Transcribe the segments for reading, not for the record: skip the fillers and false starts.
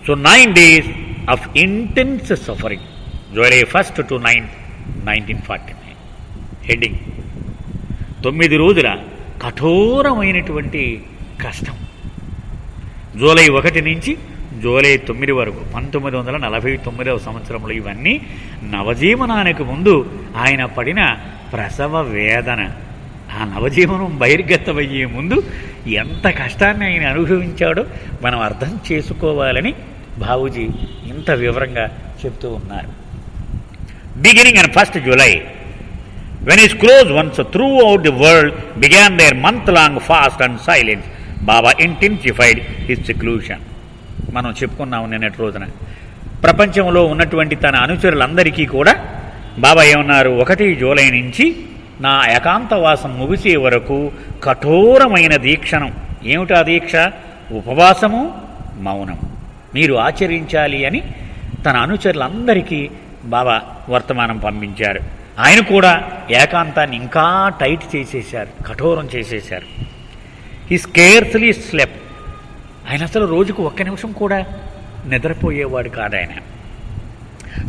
So 9 days of intense suffering, July 1st to 9th, 1949. Heading 9 రోజుల కఠోరమైనటువంటి కష్టం. July 1 నుంచి July 9 వరకు 1949వ సంవత్సరంలో. ఇవన్నీ నవజీవనానికి ముందు ఆయన పడిన ప్రసవ వేదన. ఆ నవజీవనం బహిర్గతమయ్యే ముందు ఎంత కష్టాన్ని ఆయన అనుభవించాడో మనం అర్థం చేసుకోవాలని బాబూజీ ఇంత వివరంగా చెప్తూ ఉన్నారు. Beginning on 1st July, when his close ones throughout the world began their month-long fast and silence, Baba intensified his seclusion. మనం చెప్పుకున్నాము నిన్నటి రోజున. ప్రపంచంలో ఉన్నటువంటి తన అనుచరులందరికీ కూడా బాబా ఏమన్నారు, 1 జూలై నుంచి నా ఏకాంతవాసం ముగిసే వరకు కఠోరమైన దీక్షను, ఏమిటా దీక్ష? ఉపవాసము, మౌనము మీరు ఆచరించాలి అని తన అనుచరులందరికీ బాబా వర్తమానం పంపించారు. ఆయన కూడా ఏకాంతాన్ని ఇంకా టైట్ చేసేశారు, కఠోరం చేసేశారు. He scarcely slept. ఆయన అసలు రోజుకు 1 నిమిషం కూడా నిద్రపోయేవాడు కాదు ఆయన.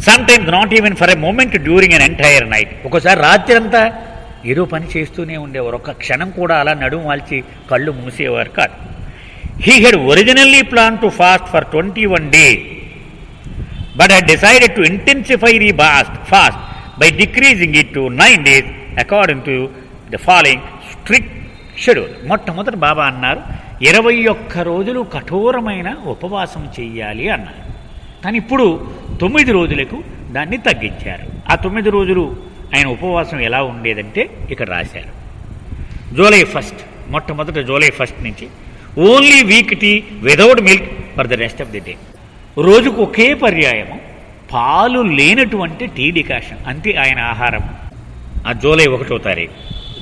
Sometimes not even for a moment during an entire night. ఒకసారి రాత్రి అంతా ఏదో పని చేస్తూనే ఉండేవారు, ఒక్క క్షణం కూడా అలా నడుము వాల్చి కళ్ళు మూసేవారు కాదు. He had originally plan to fast for 21 days, but had decided to intensify the fast by decreasing it to 9 days according to the following strict schedule. మొట్టమొదటి బాబా అన్నారు 21 రోజులు కఠోరమైన ఉపవాసం చెయ్యాలి అన్నారు. కానీ ఇప్పుడు 9 రోజులకు దాన్ని తగ్గించారు. ఆ 9 రోజులు ఆయన ఉపవాసం ఎలా ఉండేదంటే ఇక్కడ రాశారు. జూలై 1st, మొట్టమొదటి జూలై 1st నుంచి only weak tea without milk for the rest of the day. రోజుకు ఒకే పర్యాయము పాలు లేనటువంటి టీ డికాషన్, అంతే ఆయన ఆహారం. ఆ జూలై 1వ తారీఖు.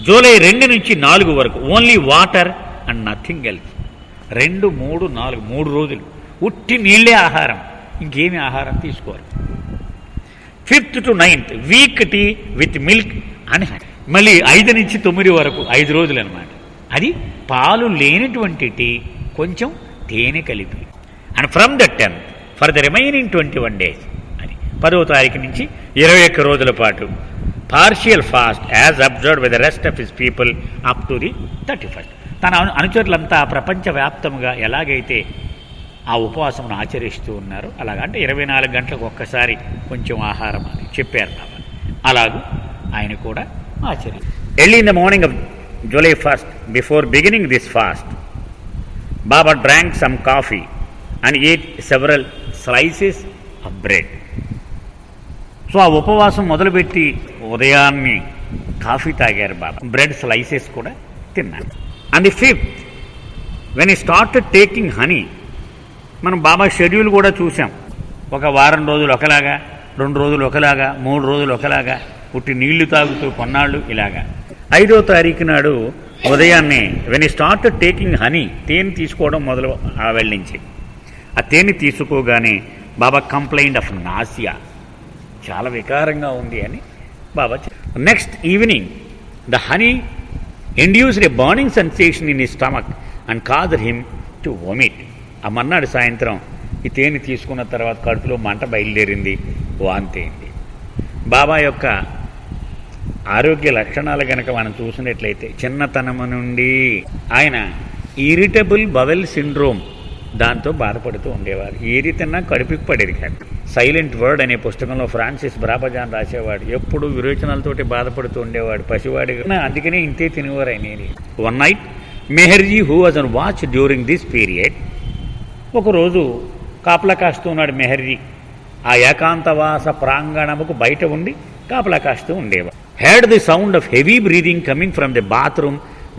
జూలై 2 నుంచి 4 వరకు only water and nothing else. 2, 3, 4 3 రోజులు ఉట్టి నీళ్లే ఆహారం, ఇంకేమి ఆహారం తీసుకోరు. 5th to 9th weak tea with milk అని. మళ్ళీ 5 నుంచి 9 వరకు 5 రోజులు అనమాట. అది పాలు లేనటువంటి టీ, కొంచెం తేనె కలిపి. And from the 10th for the remaining 21 days అని 10వ తారీఖు నుంచి 21 రోజుల పాటు partial fast as observed by the rest of his people up to the 31st. తన అనుచరులంతా ప్రపంచవ్యాప్తంగా ఎలాగైతే ఆ ఉపవాసమును ఆచరిస్తూ ఉన్నారు అలాగా, అంటే 24 గంటలకు ఒక్కసారి కొంచెం ఆహారం అని చెప్పారు బాబా. అలాగూ ఆయన కూడా ఆచరించారు. Early in the morning of July 1st, before beginning this fast, Baba drank some coffee and ate several slices of bread. So ఆ ఉపవాసం మొదలుపెట్టి ఉదయాన్ని కాఫీ తాగారు బాబా, బ్రెడ్ స్లైసెస్ కూడా తిన్నారు. And the 5th, when he started taking honey, మనం బాబా schedule కూడా చూసాం. ఒక వారం రోజులు ఒకలాగా, 2 రోజులు ఒకలాగా, 3 రోజులు ఒకలాగా, పుట్టి నీళ్లు తాగుతూ కొన్నాళ్ళు ఇలాగా. 5వ తారీఖు నాడు ఉదయాన్నే వెన్ ఈ స్టార్టెడ్ టేకింగ్ హనీ, తేనె తీసుకోవడం మొదలు వెళ్ళించి, ఆ తేనె తీసుకోగానే బాబా కంప్లైంట్ ఆఫ్ నాసియా, చాలా వికారంగా ఉంది అని Baba. Next evening the honey induced a burning sensation in his stomach and caused him to vomit. ఆ మర్నాడు సాయంత్రం ఈ తేనె తీసుకున్న తర్వాత కడుపులో మంట బయలుదేరింది, వాంతి అయింది. బాబా యొక్క ఆరోగ్య లక్షణాలు కనుక మనం చూసినట్లయితే చిన్నతనము నుండి ఆయన ఇరిటబుల్ బవెల్ సిండ్రోమ్ దాంతో బాధపడుతూ ఉండేవారు. ఏది తిన్నా కడుపుకి పడేది కాదు. సైలెంట్ వర్డ్ అనే పుస్తకంలో ఫ్రాన్సిస్ బ్రాబజాన్ రాసేవాడు, ఎప్పుడు విరోచనాలతోటి బాధపడుతూ ఉండేవాడు, పసివాడిగా. అందుకనే ఇంతే తినేవారు ఆయన. One night Meherjee who was on watch during this period, ఒకరోజు కాపలా కాస్తూ ఉన్నాడు మెహర్జీ. ఆ ఏకాంతవాస ప్రాంగణముకు బయట ఉండి కాపలా కాస్తూ ఉండేవాడు. heard the sound of heavy breathing coming from the bathroom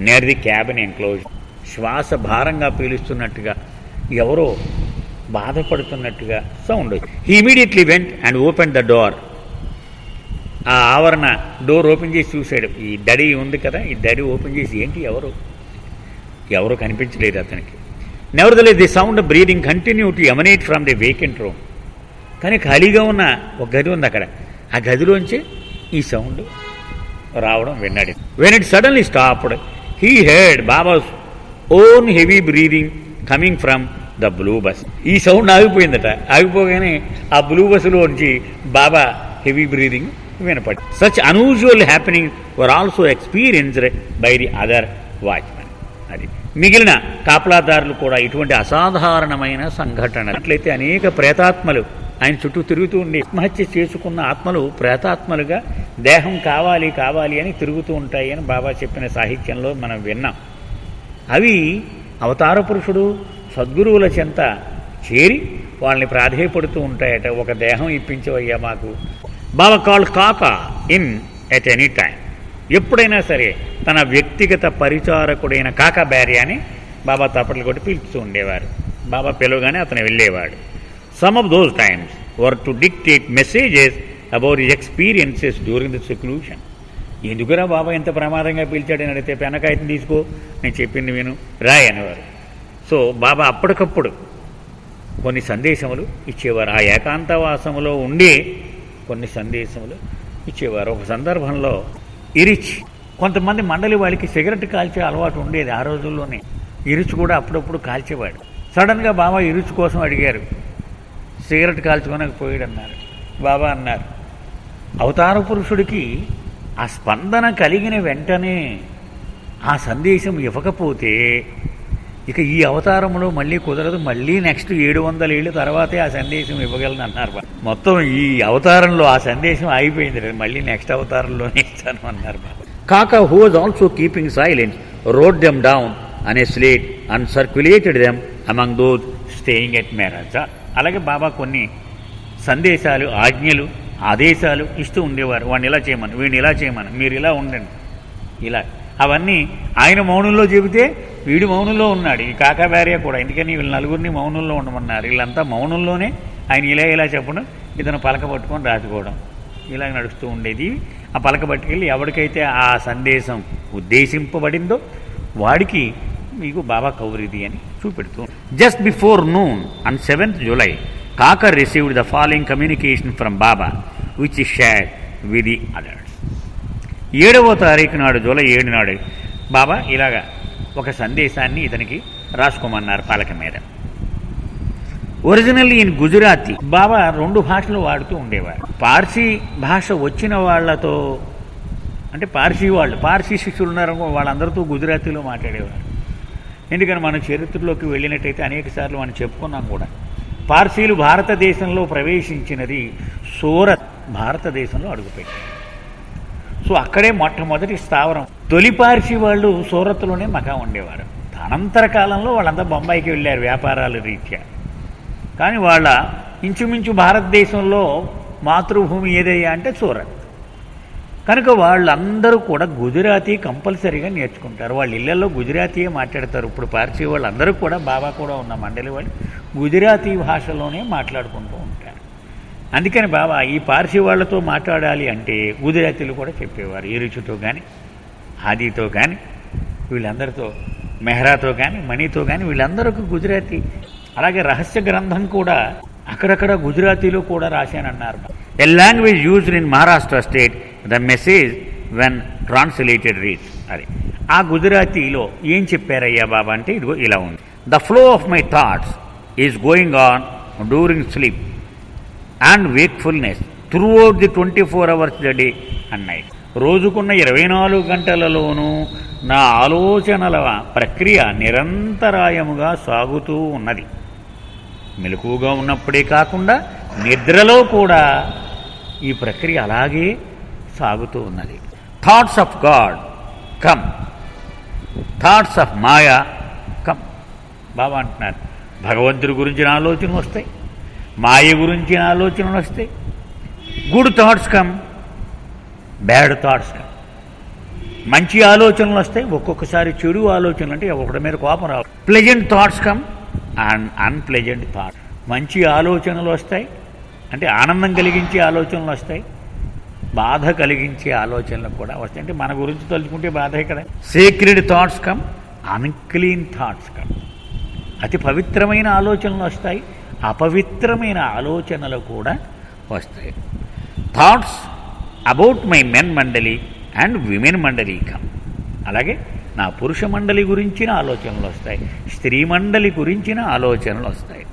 near the cabin enclosure. శ్వాస భారంగా పీలుస్తున్నట్టుగా, ఎవరో బాధపడుతున్నట్టుగా sound. he immediately went and opened the door. ఆ ఆవరణ డోర్ ఓపెన్ చేసి చూశాడు. ఈ దడి ఉంది కదా, ఈ దడి ఓపెన్ చేసి ఏంటి ఎవరు కనిపించలేదు అతనికి. nevertheless the sound of breathing continued to emanate from the vacant room. కానీ ఖాళీగా ఉన్న ఒక గది ఉంది అక్కడ, ఆ గదిలోంచి ఈ సౌండ్ రావడం విన్నాడు. when it suddenly stopped, he heard Baba's own heavy breathing coming from the blue bus. ఈ సౌండ్ ఆగిపోయిందట. ఆగిపోగానే ఆ బ్లూ బస్సులోంచి బాబా హెవీ బ్రీదింగ్ వినపడి. Such unusual happening were also experienced by the other watchmen. అది మిగిలిన కాపలాదారులు కూడా ఇటువంటి అసాధారణమైన సంఘటన. అట్లయితే అనేక ప్రేతాత్మలు ఆయన చుట్టూ తిరుగుతూ ఉండి ఆత్మహత్య చేసుకున్న ఆత్మలు ప్రేతాత్మలుగా దేహం కావాలి కావాలి అని తిరుగుతూ ఉంటాయి అని బాబా చెప్పిన సాహిత్యంలో మనం విన్నాం. అవి అవతార పురుషుడు సద్గురువుల చెంత చేరి వాళ్ళని ప్రాధేయపడుతూ ఉంటాయట, ఒక దేహం ఇప్పించవయ్యా మాకు. బాబా కాల్డ్ కాకా ఇన్ ఎట్ ఎనీ టైం. ఎప్పుడైనా సరే తన వ్యక్తిగత పరిచారకుడైన కాకా బ్యారియా అని బాబా తప్పట్లు కొట్టి పిలుస్తూ ఉండేవారు. బాబా పిలవగానే అతను వెళ్ళేవాడు. Some of those times were to dictate messages about his experiences during the seclusion. ఎందుకురా బాబా ఎంత ప్రమాదంగా పిలిచాడని అడిగితే, పెనకాయతం తీసుకో, నేను చెప్పింది విను, రాయ్ అనేవారు. సో బాబా అప్పటికప్పుడు కొన్ని సందేశములు ఇచ్చేవారు. ఆ ఏకాంతవాసములో ఉండే కొన్ని సందేశములు ఇచ్చేవారు. ఒక సందర్భంలో ఇరిచ్, కొంతమంది మండలి వాళ్ళకి సిగరెట్ కాల్చే అలవాటు ఉండేది ఆ రోజుల్లోనే. ఇరుచు కూడా అప్పుడప్పుడు కాల్చేవాడు. సడన్గా బాబా ఇరుచు కోసం అడిగారు, సిగరెట్ కాల్చుకోనకు పోయాడన్నారు. బాబా అన్నారు, అవతార పురుషుడికి ఆ స్పందన కలిగిన వెంటనే ఆ సందేశం ఇవ్వకపోతే ఇక ఈ అవతారంలో మళ్ళీ కుదరదు, మళ్ళీ నెక్స్ట్ 700 ఏళ్ళ తర్వాతే ఆ సందేశం ఇవ్వగలను అన్నారు. మొత్తం ఈ అవతారంలో ఆ సందేశం ఆగిపోయింది, మళ్ళీ నెక్స్ట్ అవతారంలోనే ఇస్తాను అన్నారు Baba. Kaka, who was also keeping silence, wrote them down అనే slate and circulated them among those staying at Meherazad. అలాగే బాబా కొన్ని సందేశాలు, ఆజ్ఞలు, ఆదేశాలు ఇస్తూ ఉండేవారు. వాడిని ఇలా చేయమని, వీడిని ఇలా చేయమని, మీరు ఇలా ఉండండి, ఇలా. అవన్నీ ఆయన మౌనంలో చెబితే వీడు మౌనంలో ఉన్నాడు. ఈ కాకా భార్య కూడా, ఎందుకని వీళ్ళు నలుగురిని మౌనంలో ఉండమన్నారు. వీళ్ళంతా మౌనంలోనే ఆయన ఇలా ఇలా చెప్పడం, ఇతను పలక పట్టుకొని రాసుకోవడం, ఇలా నడుస్తూ ఉండేది. ఆ పలక పట్టుకెళ్ళి ఎవరికైతే ఆ సందేశం ఉద్దేశింపబడిందో వాడికి మీకు బాబా కౌరిది అని చూపెడుతూ. Just before noon on 7th July, Kaka received the following communication from Baba, which is shared with the others. 7వ తారీఖు నాడు, జూలై 7 నాడు బాబా ఇలాగా ఒక సందేశాన్ని ఇతనికి రాసుకోమన్నారు పలక మీద. Originally in Gujarati. బాబా 2 భాషలు వాడుతూ ఉండేవారు. పార్సీ భాష వచ్చిన వాళ్లతో, అంటే పార్సీ శిష్యులు ఉన్నారు, వాళ్ళందరితో గుజరాతీలో మాట్లాడేవారు. ఎందుకని మన చరిత్రలోకి వెళ్ళినట్టయితే అనేక సార్లు మనం చెప్పుకున్నాం కూడా. పార్సీలు భారతదేశంలో ప్రవేశించినది సూరత్, భారతదేశంలో అడుగుపెట్టారు. సో అక్కడే మొట్టమొదటి స్థావరం. తొలి పార్సీ వాళ్ళు సూరత్లోనే మకా ఉండేవారు. అనంతర కాలంలో వాళ్ళంతా బొంబాయికి వెళ్ళారు వ్యాపారాల రీత్యా. కానీ వాళ్ళ ఇంచుమించు భారతదేశంలో మాతృభూమి ఏదయ్యా అంటే సూరత్. కనుక వాళ్ళందరూ కూడా గుజరాతీ కంపల్సరీగా నేర్చుకుంటారు. వాళ్ళ ఇళ్లలో గుజరాతీయే మాట్లాడతారు. ఇప్పుడు పార్సీ వాళ్ళందరూ కూడా, బాబా కూడా ఉన్న మండలి వాళ్ళు గుజరాతీ భాషలోనే మాట్లాడుకుంటూ ఉంటారు. అందుకని బాబా ఈ పార్సీ వాళ్ళతో మాట్లాడాలి అంటే గుజరాతీలు కూడా చెప్పేవారు. ఇరుచుతో కానీ, ఆదితో కానీ, వీళ్ళందరితో, మెహ్రాతో కానీ, మణితో కానీ, వీళ్ళందరికీ గుజరాతీ. అలాగే రహస్య గ్రంథం కూడా అక్కడక్కడ గుజరాతీలో కూడా రాశానన్నారు. A language used in Maharashtra state, the message when translated reads. అది ఆ గుజరాతీలో ఏం చెప్పారయ్యా బాబా అంటే ఇదిగో ఇలా ఉంది. The flow of my thoughts is going on during sleep and wakefulness throughout the 24 hours the day and night. రోజుకున్న 24 గంటలలోనూ నా ఆలోచనల ప్రక్రియ నిరంతరాయముగా సాగుతూ ఉన్నది. మెలకువగా ఉన్నప్పుడే కాకుండా నిద్రలో కూడా ఈ ప్రక్రియ అలాగే సాగుతూ ఉన్నది. Thoughts of God come, thoughts of Maya come. Baba అంటున్నారు, భగవంతుడి గురించిన ఆలోచనలు వస్తాయి, మాయ గురించిన ఆలోచనలు వస్తాయి. Good thoughts come, bad thoughts come. మంచి ఆలోచనలు వస్తాయి, ఒక్కొక్కసారి చెడు ఆలోచనలు, అంటే ఒకటి మీద కోపం రావు. Pleasant thoughts come and unpleasant thoughts. మంచి ఆలోచనలు వస్తాయి, అంటే ఆనందం కలిగించే ఆలోచనలు వస్తాయి, బాధ కలిగించే ఆలోచనలు కూడా వస్తాయి. అంటే మన గురించి తలుచుకుంటే బాధే కదా. Sacred thoughts come, unclean thoughts come. అతి పవిత్రమైన ఆలోచనలు వస్తాయి, అపవిత్రమైన ఆలోచనలు కూడా వస్తాయి. థాట్స్ అబౌట్ మై మెన్ మండలి అండ్ విమెన్ మండలి కమ్. అలాగే నా పురుష మండలి గురించిన ఆలోచనలు వస్తాయి, స్త్రీ మండలి గురించిన ఆలోచనలు వస్తాయి.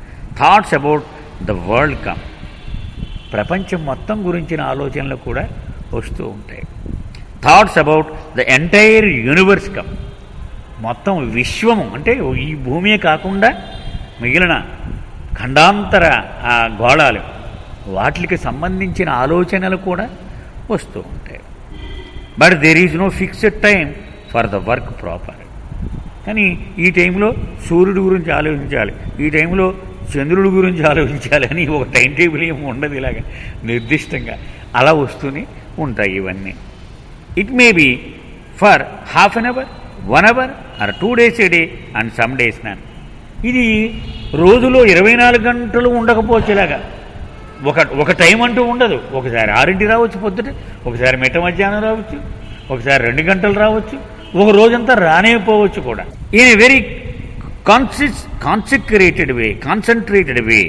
Thoughts about the world come, ప్రపంచం మొత్తం గురించిన ఆలోచనలు కూడా వస్తూ ఉంటాయి. Thoughts about the entire universe come, మొత్తం విశ్వము అంటే ఈ భూమియే కాకుండా మిగిలిన ఖండాంతర ఆ గోళాలు వాటికి సంబంధించిన ఆలోచనలు కూడా వస్తూ ఉంటాయి. But there is no fixed time for the work proper. కానీ ఈ టైంలో సూర్యుడి గురించి ఆలోచించాలి, ఈ టైంలో చంద్రుడి గురించి ఆలోచించాలి అని ఒక టైం టేబుల్ ఏమి ఉండదు, ఇలాగ నిర్దిష్టంగా అలా వస్తూనే ఉంటాయి ఇవన్నీ. It may be for half an hour, 1 hour or 2 days a day and some days none. ఇది రోజులో 24 గంటలు ఉండకపోవచ్చు. ఇలాగా ఒక టైం అంటూ ఉండదు. ఒకసారి 6 రావచ్చు పొద్దుట, ఒకసారి మిట్ట మధ్యాహ్నం రావచ్చు, ఒకసారి 2 గంటలు రావచ్చు, ఒక రోజంతా రానేపోవచ్చు కూడా. In a very concentrated way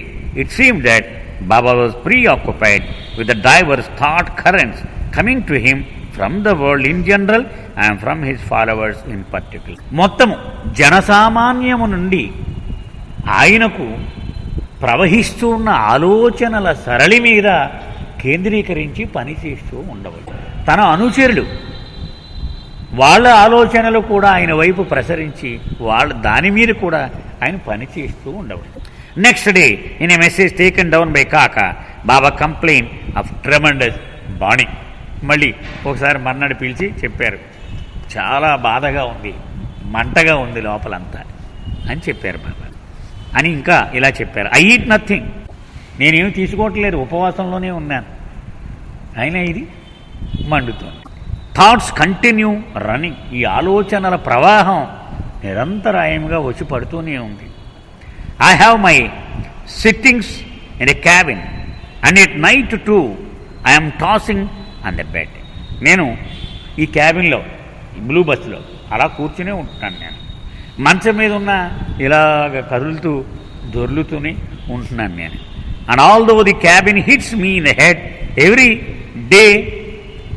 it seem that Baba was preoccupied with the diverse thought currents coming to him from the world in general and from his followers in particular. మొత్తము జనసామాన్యము నుండి ఆయనకు ప్రవహిస్తూ ఉన్న ఆలోచనల సరళి మీద కేంద్రీకరించి పనిచేస్తూ ఉండవచ్చు. తన అనుచరులు వాళ్ళ ఆలోచనలు కూడా ఆయన వైపు ప్రసరించి దాని మీద కూడా ఆయన పనిచేస్తూ ఉండవచ్చు. Next day in a message taken down by కాకా, బాబా కంప్లైంట్ ఆఫ్ ట్రెమండస్ బాణింగ్. మళ్ళీ ఒకసారి మర్నాడు పిలిచి చెప్పారు, చాలా బాధగా ఉంది, మంటగా ఉంది లోపలంతా అని చెప్పారు బాబా. అని ఇంకా ఇలా చెప్పారు, ఐ ఈట్ నథింగ్, నేనేమి తీసుకోవట్లేదు, ఉపవాసంలోనే ఉన్నాను, అయినా ఇది మండుతుంది. థాట్స్ కంటిన్యూ రన్నింగ్, ఈ ఆలోచనల ప్రవాహం నిరంతరాయంగా వచ్చి పడుతూనే ఉంది. I have my sittings in a cabin and at night two I'm tossing on the bed. నేను ఈ క్యాబిన్లో, ఈ బ్లూ బస్సులో అలా కూర్చునే ఉంటున్నాను. నేను మంచం మీద ఉన్న ఇలాగ కదులుతూ దొర్లుతూనే ఉంటున్నాను నేను. And although the cabin hits me in the head every day,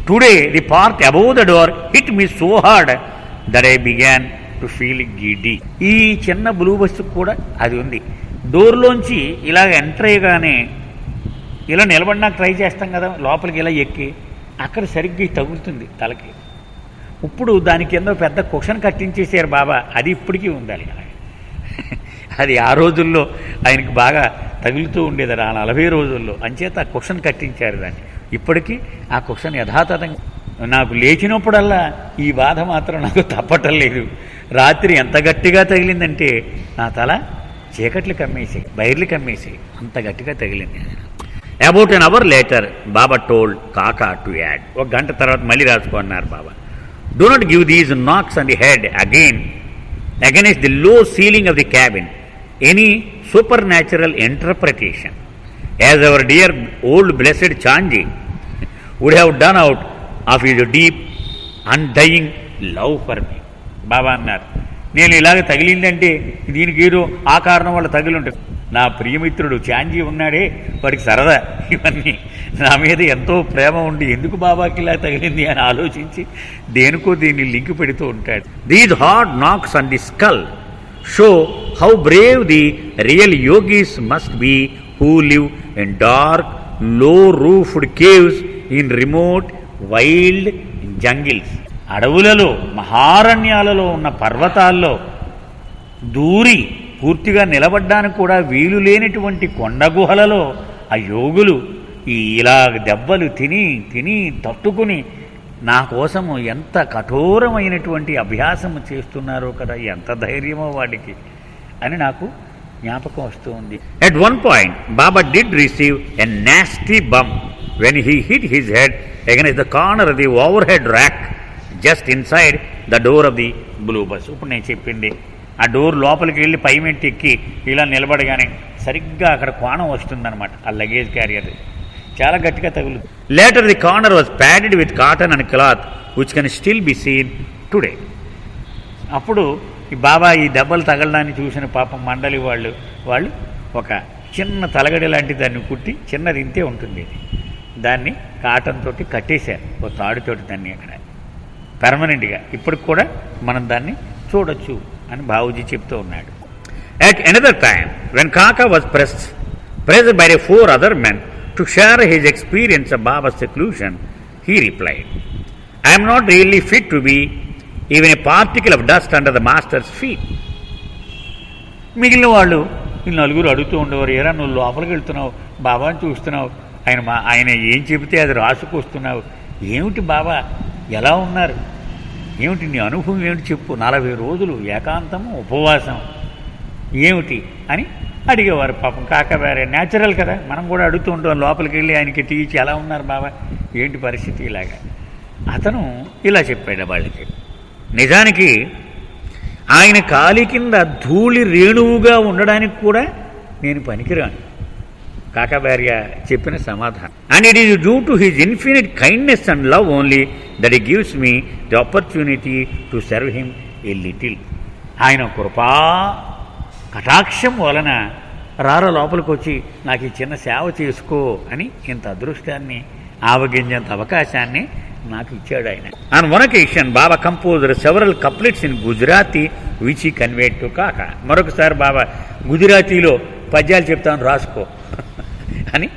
today the part above the door hit me so hard that I began to feel giddy. ఈ చిన్న బ్లూ బస్సు కూడా అది ఉంది. డోర్లోంచి ఇలాగ ఎంటర్ అయ్యగానే ఇలా నిలబడినాక try చేస్తాం కదా, లోపలికి ఇలా ఎక్కి అక్కడ సరిగ్గా తగులుతుంది తలకి. ఇప్పుడు దాని కింద పెద్ద కుషన్ కట్టించేసారు బాబా, అది ఇప్పటికీ ఉండాలి. అది ఆ రోజుల్లో ఆయనకి బాగా తగులుతూ ఉండేది, ఆ 40 రోజుల్లో. అంచేత ఆ కుషన్ కట్టించారు దాన్ని. ఇప్పటికీ ఆ కుషన్ యథాతథంగా నాకు లేచినప్పుడల్లా ఈ బాధ మాత్రం నాకు తప్పటం లేదు. రాత్రి ఎంత గట్టిగా తగిలిందంటే నా తల చీకట్లు కమ్మేసి బైర్లు కమ్మేసి అంత గట్టిగా తగిలింది. About an hour later Baba told Kaka to add. 1 గంట తర్వాత మళ్ళీ రాసుకున్నారు Baba, do not give these knocks on the head against the low ceiling of the cabin any supernatural interpretation, as our dear old blessed Chanji would have done out of his deep undying love for me. బాబా అన్నారు, నేను ఇలాగ తగిలిందంటే దీనికి ఏదో ఆ కారణం వల్ల తగిలి ఉంటుంది. నా ప్రియమిత్రుడు చాంజీ ఉన్నాడే, వాడికి సరదా ఇవన్నీ, నా మీద ఎంతో ప్రేమ ఉండి ఎందుకు బాబాకి ఇలా తగిలింది అని ఆలోచించి దేనికో దీన్ని లింక్ పెడుతూ ఉంటాడు. These hard knocks on the skull show how brave the real yogis must be who live in dark low roofed caves in remote wild jungles. అడవులలో మహారణ్యాలలో ఉన్న పర్వతాల్లో దూరి పూర్తిగా నిలబడ్డానికి కూడా వీలు లేనటువంటి కొండ గుహలలో ఆ యోగులు ఇలా దెబ్బలు తిని తిని తట్టుకుని నా కోసము ఎంత కఠోరమైనటువంటి అభ్యాసము చేస్తున్నారో కదా, ఎంత ధైర్యమో వాడికి అని నాకు జ్ఞాపకం వస్తూ ఉంది. At one point, Baba did receive a nasty bump when he hit his head against the corner of the overhead rack just inside the door of the blue bus. ఇప్పుడు నేను చెప్పింది, ఆ డోర్ లోపలికి వెళ్ళి పై మెట్టి ఎక్కి ఇలా నిలబడగానే సరిగ్గా అక్కడ కోణం వస్తుందన్నమాట, ఆ లగేజ్ క్యారియర్ చాలా గట్టిగా తగులుతుంది. Later the corner was padded with cotton and cloth which can still be seen today. అప్పుడు ఈ బాబా ఈ దెబ్బలు తగలడాన్ని చూసిన పాపం మండలి వాళ్ళు ఒక చిన్న తలగడి లాంటి దాన్ని కుట్టి, చిన్నది ఇంతే ఉంటుంది, దాన్ని కాటన్ తోటి కట్టేశారు, ఒక తాడుతోటి దాన్ని అక్కడ. పెర్మనెంట్గా ఇప్పటికి కూడా మనం దాన్ని చూడొచ్చు అని బాబూజీ చెప్తూ ఉన్నాడు. అట్ ఎనదర్ టైమ్ వెన్ కాకా was pressed by 4 other men to share his experience of Baba's seclusion, he replied, I am not really fit to be even a particle of dust under the master's feet. మిగిలిన వాళ్ళు ఈ నలుగురు అడుగుతూ ఉండేవారు, ఏరా నువ్వు లోపలికి వెళ్తున్నావు, బాబాని చూస్తున్నావు, ఆయన ఏం చెబితే అది రాసుకొస్తున్నావు, ఏమిటి బాబా ఎలా ఉన్నారు, ఏమిటి నీ అనుభవం ఏమిటి చెప్పు, 40 రోజులు ఏకాంతము ఉపవాసం ఏమిటి అని అడిగేవారు. పాపం కాకబారే న్యాచురల్ కదా, మనం కూడా అడుగుతూ ఉంటాం, లోపలికి వెళ్ళి ఆయనకి టీ ఇచ్చి ఎలా ఉన్నారు బాబా, ఏంటి పరిస్థితి, ఇలాగా. అతను ఇలా చెప్పాడు వాళ్ళకి, నిజానికి ఆయన కాలి కింద ధూళి రేణువుగా ఉండడానికి కూడా నేను పనికిరాను, కాకబార్య చెప్పిన సమాధానం. And it is due to his infinite kindness and love only that it gives me the opportunity to serve him a little. ఆయన కృపా కటాక్షం వలన లోపలికి వచ్చి నాకు ఈ చిన్న సేవ చేసుకో అని ఇంత అదృష్టాన్ని ఆవగించేంత అవకాశాన్ని నాకు ఇచ్చాడు ఆయన. On one occasion Baba composed several couplets in Gujarati which he conveyed to Kaka. మరొకసారి బాబా గుజరాతీలో పద్యాలు చెప్తాను రాసుకో అని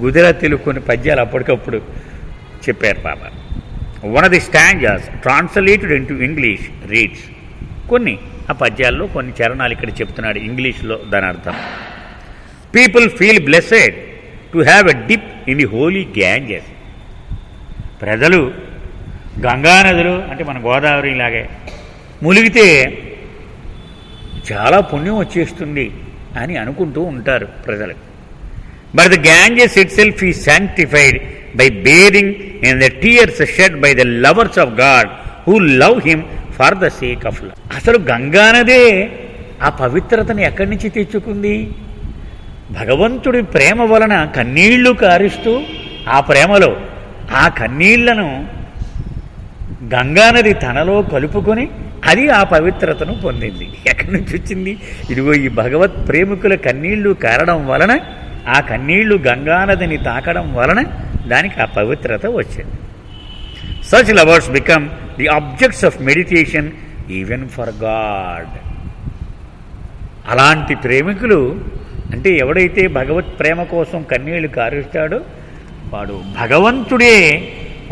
గుజరాతీలో కొన్ని పద్యాలు అప్పటికప్పుడు చెప్పారు Baba. One of the stanzas translated into English reads. కొన్ని ఆ పద్యాల్లో కొన్ని చరణాలు ఇక్కడ చెప్తున్నాడు ఇంగ్లీష్లో, దాని అర్థం, people feel blessed to have a dip in the holy Ganges. ప్రజలు గంగానదులు అంటే మన గోదావరి లాగే మునిగితే చాలా పుణ్యం వచ్చేస్తుంది అని అనుకుంటూ ఉంటారు ప్రజలు. But the Ganges it self is sanctified by bearing in the tears shed by the lovers of God who love him for the sake of love. అసలు గంగానదే ఆ పవిత్రతను ఎక్కడి నుంచి తెచ్చుకుంది? భగవంతుడి ప్రేమ వలన కన్నీళ్లు కారుస్తూ ఆ ప్రేమలో ఆ కన్నీళ్లను గంగానది తనలో కలుపుకొని అది ఆ పవిత్రతను పొందింది. ఎక్కడి నుంచి వచ్చింది? ఇదిగో ఈ భగవత్ ప్రేమికుల కన్నీళ్లు కారడం వలన, ఆ కన్నీళ్లు గంగానదిని తాకడం వలన దానికి ఆ పవిత్రత వచ్చింది. Such lovers become the objects of meditation even for God. అలాంటి ప్రేమికులు అంటే ఎవడైతే భగవత్ ప్రేమ కోసం కన్నీళ్లు కారుస్తాడో వాడు భగవంతుడే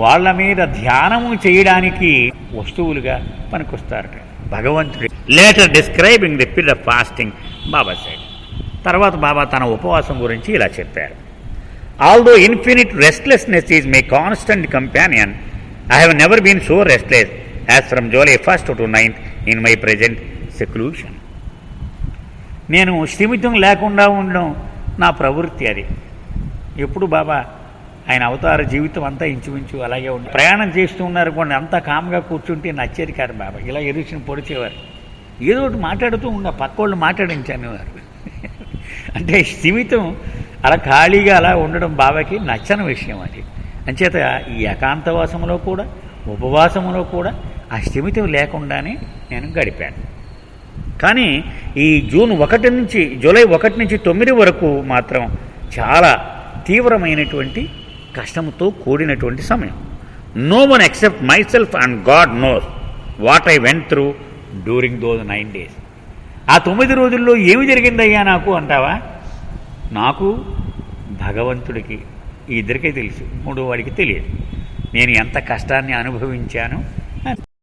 వాళ్ళ మీద ధ్యానము చేయడానికి వస్తువులుగా పనికొస్తారట భగవంతుడే. Later describing the period of fasting Baba side. తర్వాత బాబా తన ఉపవాసం గురించి ఇలా చెప్పారు. Although infinite restlessness is my constant companion, I have never been so restless as from July 1st to 9th in my present seclusion. నేను స్థిమితం లేకుండా ఉండడం నా ప్రవృత్తి. అది ఎప్పుడు బాబా ఆయన అవతార జీవితం అంతా ఇంచుమించు అలాగే ఉంది. ప్రయాణం చేస్తూ ఉన్నారు కొన్ని, అంతా కామ్గా కూర్చుంటే నచ్చేది కాదు బాబా. ఇలా ఎరుచిన పొడిచేవారు, ఏదో ఒకటి మాట్లాడుతూ పక్కోళ్ళు మాట్లాడించనేవారు. అంటే స్థిమితం అలా ఖాళీగా అలా ఉండడం బాబాకి నచ్చని విషయం. అది అంచేత ఈ ఏకాంతవాసంలో కూడా ఉపవాసంలో కూడా ఆ స్థిమితం లేకుండానే నేను గడిపాను. కానీ ఈ జూలై 1 నుంచి 9 వరకు మాత్రం చాలా తీవ్రమైనటువంటి కష్టంతో కూడినటువంటి సమయం. No one except myself and God knows what I went through during those 9 days. ఆ 9 రోజుల్లో ఏమి జరిగిందయ్యా నాకు అంటావా? నాకు భగవంతుడికి ఈ ఇద్దరికే తెలుసు, మూడో వాడికి తెలియదు. నేను ఎంత కష్టాన్ని అనుభవించాను